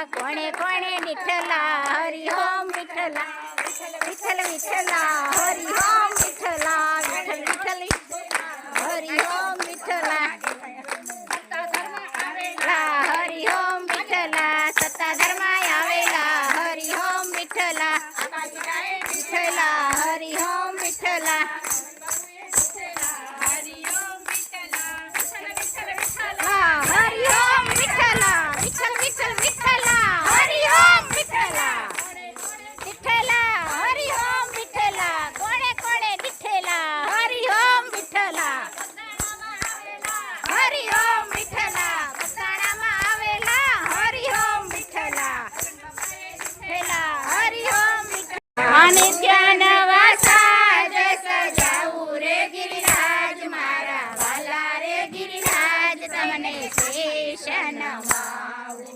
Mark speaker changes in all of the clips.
Speaker 1: કોણે કોણે વિઠ્ઠલા હરિ ઓમ વિઠ્ઠલા વિઠ્ઠલ વિઠ્ઠલા હરિ ઓમ વિઠ્ઠલા વિઠ્ઠલ વિઠ્ઠલ હરિ ઓમ વિઠ્ઠલા હરિ ઓમ વિઠ્ઠલા સત્તાધરમાં આવેલા હરિ ઓમ વિઠ્ઠલા વિઠ્ઠલા હરિ ઓમ વિઠ્ઠલા અને ત્યાં નવા સાજ સજાવું રે ગિરિરાજ મારા વાલા રે ગિરિરાજ તમને શેષ નમાવું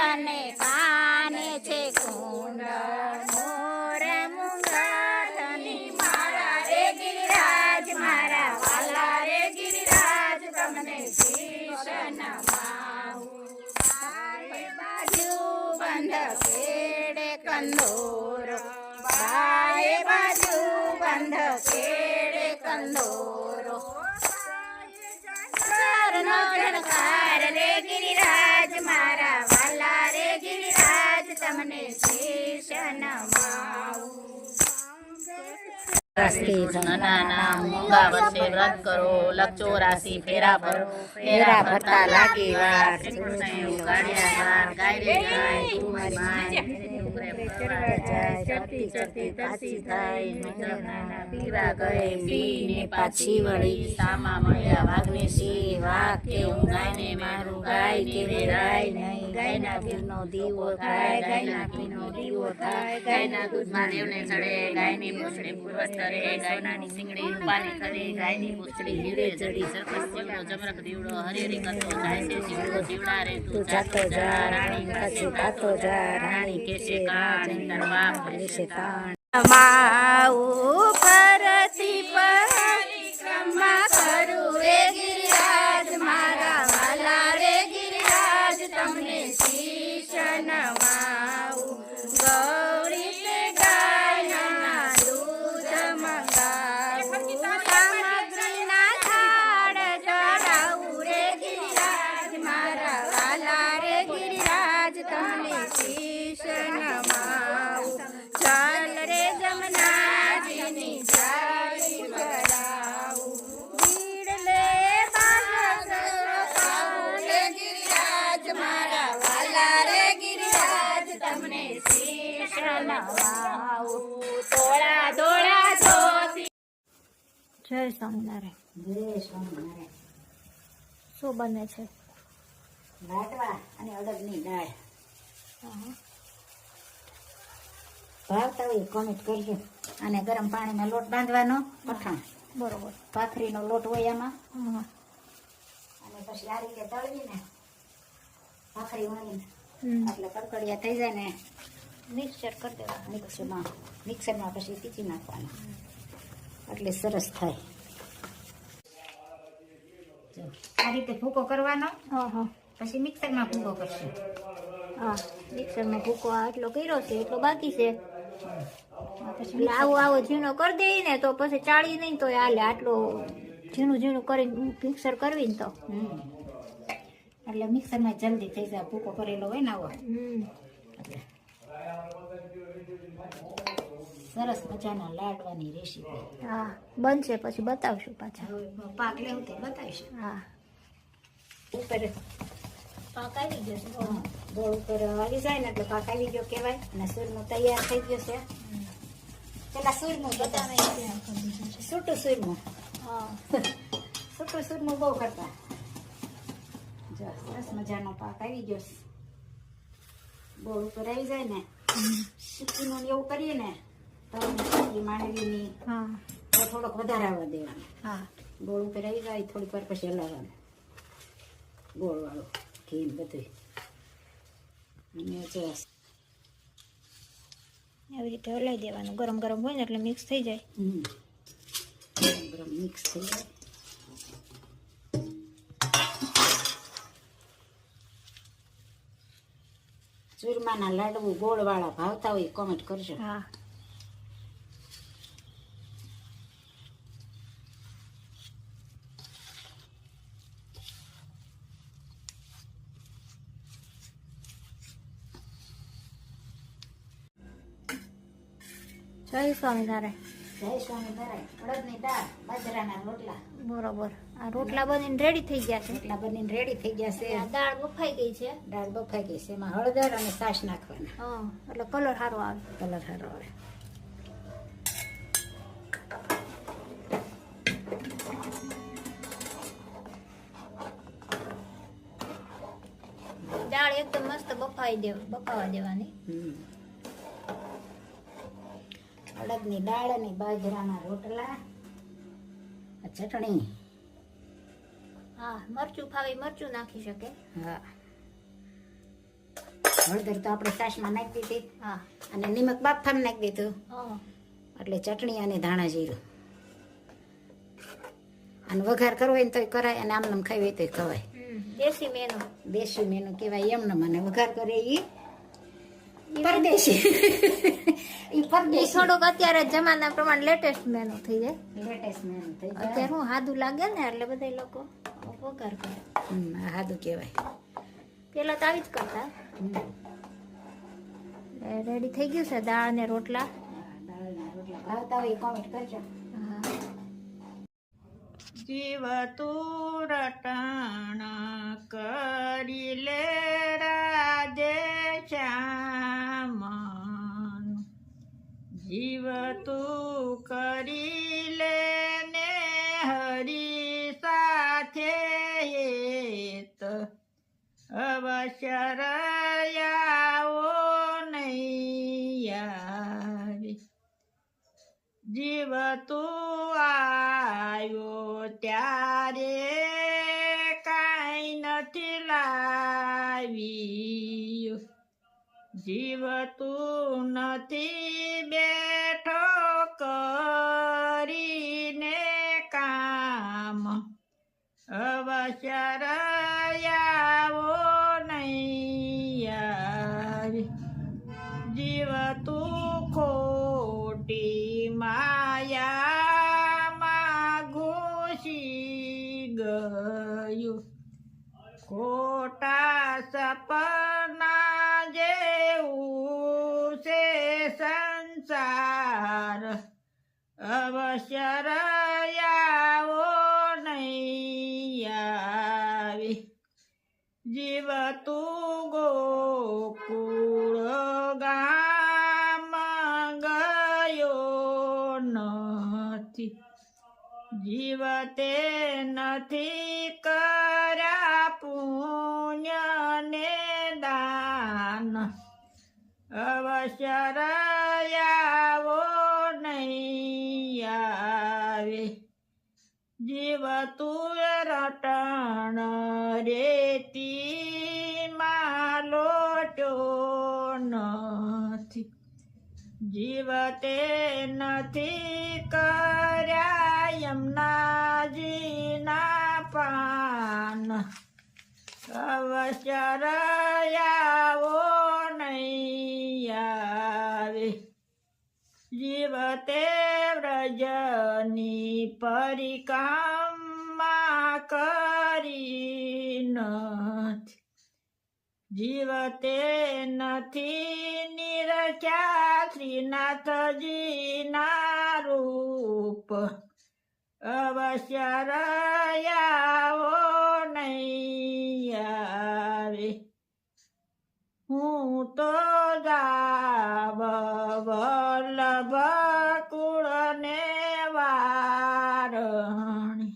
Speaker 1: અને કાને છે કુંડળ મોર મુંગટની મારા રે ગિરિરાજ મારા વાલા રે ગિરિરાજ તમને શેષ નમાવું બાજુ બંધ કંદોરો બાએ બાજુ બંધ કેડે કંદોરો નો જણકાર રે ગિરિરાજ મારા વાલા રે ગિરિરાજ તમને શેષ નમાવું
Speaker 2: નાના મૂંગા વર્ષે વ્રત કરો લક્ષ 84 ફેરા ભરો
Speaker 1: ફેરા ભરતા લાગી વાર
Speaker 2: પાછી વળી સામા મળ્યા વાઘને સી વાઘ કે હું ગાયને મારું ગાય કે વેરાય નહીં ગાયના ઘીનો દીવો થાય ગાયના ઘીનો દીવો થાય ગાયના દૂધમાં દેવને ચડે ગાયની પૂંછડી પૂર્વજ કરે ગાયનાની સિંગડી રૂપાની કરે ગાયની પૂંછડી હીરે ચડી સરકસ જીવડો જમરક દીવડો હરેરી કરતો જાય છે જીવડો જીવડા રે તું જાતો જા રાણી પાછી ગાતો જા રાણી કેસે કાન તાર બાપ લેશે તાણ
Speaker 1: માઉ પરથી પરિક્રમા કરું રે ગિરિરાજ મારા વાલા રે ગિરિરાજ તમને શીશ નમાવું ગૌરી તે ગાયના દૂધ મંગાવું સામગ્રીના થાળ ચડાવું રે ગિરિરાજ મારા વાલા રે ગિરિરાજ તમને શીશ નમાવું ચાલ રે જમનાજીની જાળી ભરાવું ભીડ લે રે ગિરિરાજ મારા વાલા રે ગિરિરાજ તમને શીશ નમાવું તોળા દોળા ધોતી જય સ્વામિનારાયણ શું બને છે
Speaker 2: લાડવા અને અડદની દાળ ભાવતા હોય કોમેન્ટ કરજો અને ગરમ પાણીમાં લોટ બાંધવાનો પઠાણ
Speaker 1: બરોબર
Speaker 2: ભાખરીનો લોટ હોય આમાં અને પછી આ રીતે તળવીને ભાખરી વણીને એટલે કડકડિયા થઈ જાય ને
Speaker 1: મિક્સર કરી દેવાનું
Speaker 2: મિક્સરમાં પછી પીસી નાખવાનું એટલે સરસ થાય આ રીતે ભૂકો કરવાનો પછી મિક્સરમાં ભૂકો કરશે
Speaker 1: હા મિક્સરમાં ભૂકો આટલો કર્યો છે એટલો બાકી છે એટલે આવો ઝીણો કરી દઈએ ને તો પછી ચાળી નહીં તો હાલે આટલો ઝીણું કરીને મિક્સર કરવી ને તો
Speaker 2: એટલે મિક્સરમાં જલ્દી થઈ જાય ભૂકો કરેલો હોય ને આવો સરસ મજાના લાડવાની રેસીપી
Speaker 1: હા બનશે પછી બતાવશું પાછા
Speaker 2: પાક લેવું તે બતાવીશું
Speaker 1: હા
Speaker 2: ઉપર
Speaker 1: પાક આવી ગયો છે
Speaker 2: ગોળ ઉપર આવી જાય ને એટલે પાક આવી ગયો કહેવાય અને સૂરમું તૈયાર થઈ ગયો છે પેલા સૂરમું બતાવે સૂટું સૂરમું સૂટું સૂરમું બહુ કરતા જો સરસ મજાનો પાક આવી ગયો છે ગોળ ઉપર આવી જાય ને સિક્કીનું એવું કરીએ ને તો માંડવીની તો થોડોક વધારે આવવા દેવાનો ગોળ ઉપર આવી જાય થોડીક વાર પછી હલાવવાનું ગોળ વાળો ઘી બધું અને જો
Speaker 1: આવી રીતે હલાવી દેવાનું ગરમ ગરમ હોય ને એટલે મિક્સ થઈ જાય
Speaker 2: ગરમ ગરમ મિક્સ થઈ જાય ચૂરમાના લાડુ ગોળવાળા ભાવતા હોય કોમેન્ટ કરજો.
Speaker 1: હા જય સ્વામિનારાયણ.
Speaker 2: જય સ્વામિનારાયણ. અડદની દાળ, બાજરાના રોટલા
Speaker 1: બરોબર. આ રોટલા બનીને રેડી થઈ ગયા છે.
Speaker 2: એટલા બનીને રેડી થઈ ગયા છે.
Speaker 1: આ દાળ બફાઈ ગઈ છે.
Speaker 2: દાળ બફાઈ ગઈ છે. એમાં હળદર અને છાશ નાખવાના.
Speaker 1: હા એટલે કલર સારો આવે.
Speaker 2: કલર સારો આવે.
Speaker 1: દાળ એકદમ મસ્ત બફાવા દેવાની.
Speaker 2: અડદની દાળ અને બાજરાના રોટલા, આ ચટણી.
Speaker 1: હા મરચું ફાવે મરચું નાખી શકે.
Speaker 2: હા, હળદર તો આપણે છાશમાં નાખી દીધી
Speaker 1: હા
Speaker 2: અને નિમક બાફામાં નાખી દીધું.
Speaker 1: હા
Speaker 2: એટલે ચટણી અને ધાણા જીરું. અને વઘાર કરવો હોય ને તોય કરાય, અને આમ ખાવી હોય તોય ખવાય.
Speaker 1: દેશી મેનુ.
Speaker 2: દેશી મેનુ કહેવાય એમને. મને વઘાર કરે એ પરદેશી. એ પરદેશી
Speaker 1: થોડુંક અત્યારે જમાના પ્રમાણે લેટેસ્ટ મેનુ થઈ જાય.
Speaker 2: લેટેસ્ટ મેનુ થઈ જાય.
Speaker 1: અત્યારે હું સાદું લાગે ને એટલે બધા લોકો વઘાર કરે.
Speaker 2: આ સાદું કહેવાય.
Speaker 1: પેલા તો આવી જ કરતા. રેડી થઈ ગયું છે દાળ ને રોટલા.
Speaker 2: દાળના રોટલા ભાવતા હોય કોમેન્ટ કરજો.
Speaker 3: જીવ તું રટણ કરી લે રાધે શ્યામ, જીવ તું કરી લે ને હરી સાથે હેત, અવશ્ય રયાવો નહીં આવે. જીવ તું આવ્યો ત્યારે કાંઈ નથી લાવ્યું, જીવ તું નથી બેઠો કરીને કામ, અવશ્ય રયાવો નહીં આવે. જીવ તું ખોટી માયામાં ઘૂસી ગયું, ખોટા સપના જેવું છે સંસાર, અવશ્ય રયાવો નહીં આવે. જીવ તું ગોકુળ ગામ ગયો નથી, જીવ તે નથી કર્યા પુણ્ય ને દાન, અવશ્ય રયાવો નહીં આવે. જીવ તું રટણ રેતી માં લોટ્યો નથી, જીવ તે નથી કર્યા યમુનાજીના પાન, અવશ્ય રયાવો નહીં આવે. જીવ તે વ્રજની પરિક્રમા કરી નથી, જીવ તે નથી નિરખ્યા શ્રીનાથજીના રૂપ, અવશ્ય રયાવો નહીં આવે. હું તો જાવ વલ્લભ કુળને વારણી,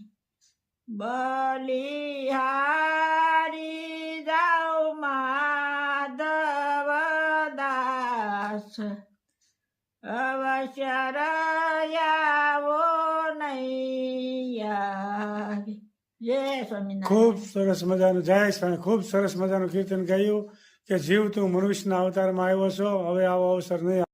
Speaker 3: બલિહારી જાઉ માધવ દાસ, અવશ્ય રયાવો નહીં આવે. જય સ્વામિનારાયણ.
Speaker 4: ખૂબ સરસ મજાનું જય સ્વામી. ખૂબ સરસ મજાનું કીર્તન ગાયું કે જીવ તું મનુષ્યના અવતારમાં આવ્યો છો, હવે આવો અવસર નહીં.